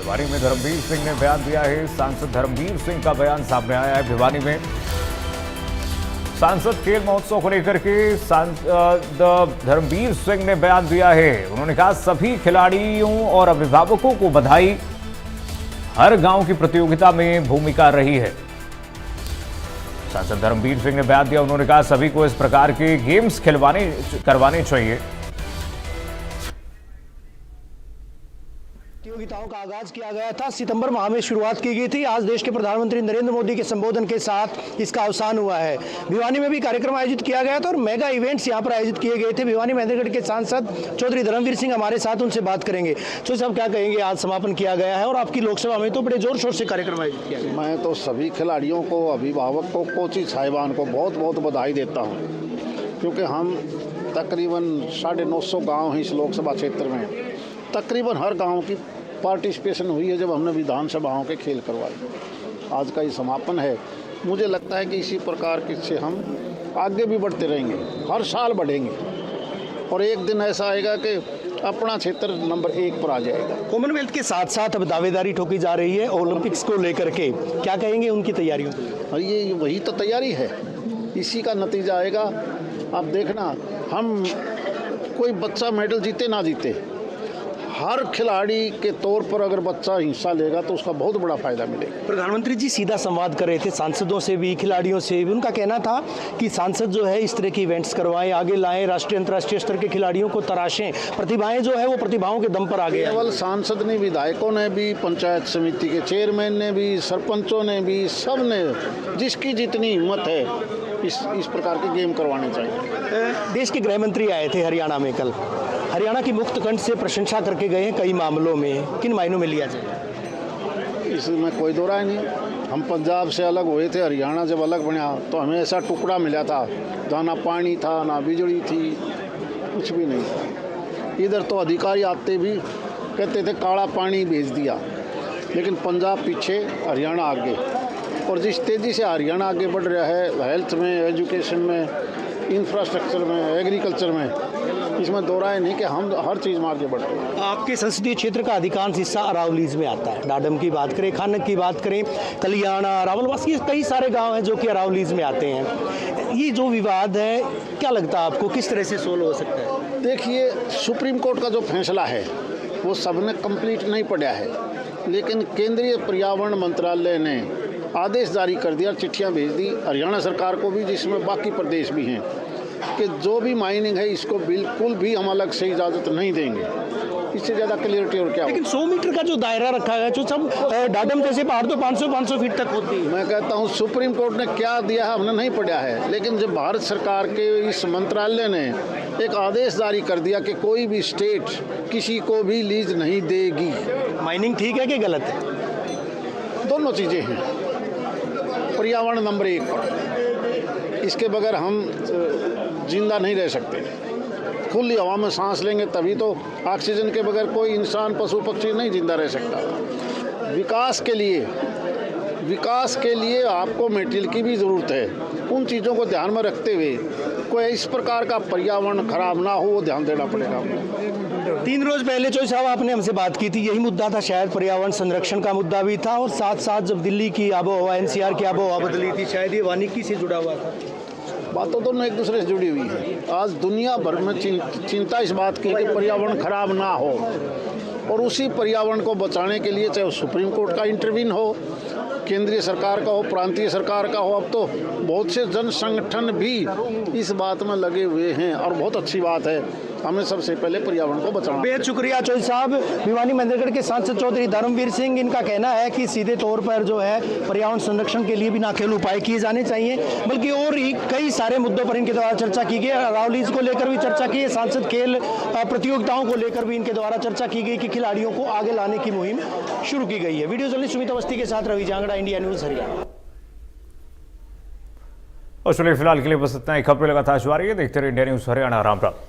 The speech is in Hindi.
भिवानी में धर्मवीर सिंह ने बयान दिया है। सांसद धर्मवीर सिंह का बयान सामने आया है। भिवानी में सांसद खेल महोत्सव को लेकर के सांसद धर्मवीर सिंह ने बयान दिया है। उन्होंने कहा सभी खिलाड़ियों और अभिभावकों को बधाई, हर गांव की प्रतियोगिता में भूमिका रही है। सांसद धर्मवीर सिंह ने बयान दिया। उन्होंने कहा सभी को इस प्रकार के गेम्स करवाने चाहिए। प्रतियोगिताओं का आगाज किया गया था, सितंबर माह में शुरुआत की गई थी। आज देश के प्रधानमंत्री नरेंद्र मोदी के संबोधन के साथ इसका अवसान हुआ है। भिवानी में भी कार्यक्रम आयोजित किया गया था और मेगा इवेंट्स यहां पर आयोजित किए गए थे। भिवानी महेंद्रगढ़ के सांसद चौधरी धर्मवीर सिंह हमारे साथ, उनसे बात करेंगे। चौधरी साहब, क्या कहेंगे? आज समापन किया गया है और आपकी लोकसभा में तो बड़े जोर शोर से कार्यक्रम आयोजित किया गया। मैं तो सभी खिलाड़ियों को, अभिभावकों को, कोच साहिबान को बहुत बहुत बधाई देता हूँ, क्योंकि हम तकरीबन 950 गाँव हैं इस लोकसभा क्षेत्र में। तकरीबन हर गाँव की पार्टिसिपेशन हुई है जब हमने विधानसभाओं के खेल करवाए। आज का ये समापन है। मुझे लगता है कि इसी प्रकार के से हम आगे भी बढ़ते रहेंगे, हर साल बढ़ेंगे और एक दिन ऐसा आएगा कि अपना क्षेत्र नंबर 1 पर आ जाएगा। कॉमनवेल्थ के साथ साथ अब दावेदारी ठोकी जा रही है ओलंपिक्स को लेकर के, क्या कहेंगे उनकी तैयारियों को? ये वही तो तैयारी है, इसी का नतीजा आएगा। आप देखना, हम कोई बच्चा मेडल जीते ना जीते, हर खिलाड़ी के तौर पर अगर बच्चा हिस्सा लेगा तो उसका बहुत बड़ा फायदा मिलेगा। प्रधानमंत्री जी सीधा संवाद कर रहे थे सांसदों से भी, खिलाड़ियों से भी। उनका कहना था कि सांसद जो है इस तरह की इवेंट्स करवाएं, आगे लाएं, राष्ट्रीय अंतर्राष्ट्रीय स्तर के खिलाड़ियों को तराशें, प्रतिभाएं जो है वो प्रतिभाओं के दम पर आगे। केवल सांसद ने, विधायकों ने भी, पंचायत समिति के चेयरमैन ने भी, सरपंचों ने भी, सब ने, जिसकी जितनी हिम्मत है इस प्रकार के गेम करवाने चाहिए। देश के गृह मंत्री आए थे हरियाणा में कल। हरियाणा की मुक्त कंठ से प्रशंसा करके गए हैं कई मामलों में, किन मायनों में लिया जाए? इसमें कोई दो राय नहीं। हम पंजाब से अलग हुए थे, हरियाणा जब अलग बना तो हमें ऐसा टुकड़ा मिला था जहाँ ना पानी था, ना बिजली थी, कुछ भी नहीं था। इधर तो अधिकारी आते भी कहते थे काला पानी भेज दिया, लेकिन पंजाब पीछे, हरियाणा आगे। और जिस तेज़ी से हरियाणा आगे बढ़ रहा है हेल्थ में, एजुकेशन में, इंफ्रास्ट्रक्चर में, एग्रीकल्चर में, इसमें दो राय नहीं कि हम हर चीज़ में आगे बढ़ रहे हैं। आपके संसदीय क्षेत्र का अधिकांश हिस्सा अरावलीज में आता है। डाडम की बात करें, खानक की बात करें, कलियाना, रावलवास, ये कई सारे गांव हैं जो कि अरावलीज में आते हैं। ये जो विवाद है, क्या लगता है आपको किस तरह से सोल्व हो सकता है? देखिए, सुप्रीम कोर्ट का जो फैसला है वो सबने कंप्लीट नहीं पढ़ा है, लेकिन केंद्रीय पर्यावरण मंत्रालय ने आदेश जारी कर दिया, चिट्ठियां भेज दी हरियाणा सरकार को भी, जिसमें बाकी प्रदेश भी हैं, कि जो भी माइनिंग है इसको बिल्कुल भी हम अलग से इजाज़त नहीं देंगे। इससे ज़्यादा क्लियरिटी और क्या? लेकिन 100 मीटर का जो दायरा रखा है, जो सब डाडम जैसे पहाड़ तो 500 फीट तक होती है। मैं कहता हूँ सुप्रीम कोर्ट ने क्या दिया है हमने नहीं पढ़ा है, लेकिन जब भारत सरकार के इस मंत्रालय ने एक आदेश जारी कर दिया कि कोई भी स्टेट किसी को भी लीज नहीं देगी। माइनिंग ठीक है कि गलत है? दोनों चीज़ें हैं। पर्यावरण नंबर 1 पर, इसके बगैर हम जिंदा नहीं रह सकते। खुली हवा में सांस लेंगे तभी तो, ऑक्सीजन के बगैर कोई इंसान, पशु पक्षी नहीं जिंदा रह सकता। विकास के लिए आपको मेटेरियल की भी ज़रूरत है। उन चीज़ों को ध्यान में रखते हुए कोई इस प्रकार का पर्यावरण खराब ना हो, वो ध्यान देना पड़ेगा। 3 रोज पहले चौधरी साहब आपने हमसे बात की थी, यही मुद्दा था शायद, पर्यावरण संरक्षण का मुद्दा भी था, और साथ साथ जब दिल्ली की आबो हवा, NCR की आबो हवा बदली थी, शायद ये वानिकी से जुड़ा हुआ था। बातों दोनों एक दूसरे से जुड़ी हुई है। आज दुनिया भर में चिंता इस बात की कि पर्यावरण खराब ना हो, और उसी पर्यावरण को बचाने के लिए चाहे सुप्रीम कोर्ट का इंटरवीन हो, केंद्रीय सरकार का हो, प्रांतीय सरकार का हो, अब तो बहुत से जन संगठन भी इस बात में लगे हुए हैं और बहुत अच्छी बात है। हमें सबसे पहले पर्यावरण को बचाना। बेहद शुक्रिया चौधरी साहब। भिवानी महेंद्रगढ़ के सांसद चौधरी धर्मवीर सिंह, इनका कहना है कि सीधे तौर पर जो है पर्यावरण संरक्षण के लिए भी नाखेल उपाय किए जाने चाहिए, बल्कि और ही कई सारे मुद्दों पर इनके द्वारा चर्चा की गई। अरावलीज को लेकर भी चर्चा की है, सांसद खेल प्रतियोगिताओं को लेकर भी इनके द्वारा चर्चा की गई कि खिलाड़ियों को आगे लाने की मुहिम शुरू की गई है। वीडियो जर्नलिस्ट सुमित अवस्थी के साथ रवि जांगड़ा, इंडिया न्यूज, हरियाणा। और चलिए फिलहाल के लिए बस इतना ही। खबरें लगातार जारी है, देखते रहिए इंडिया न्यूज हरियाणा। राम राम।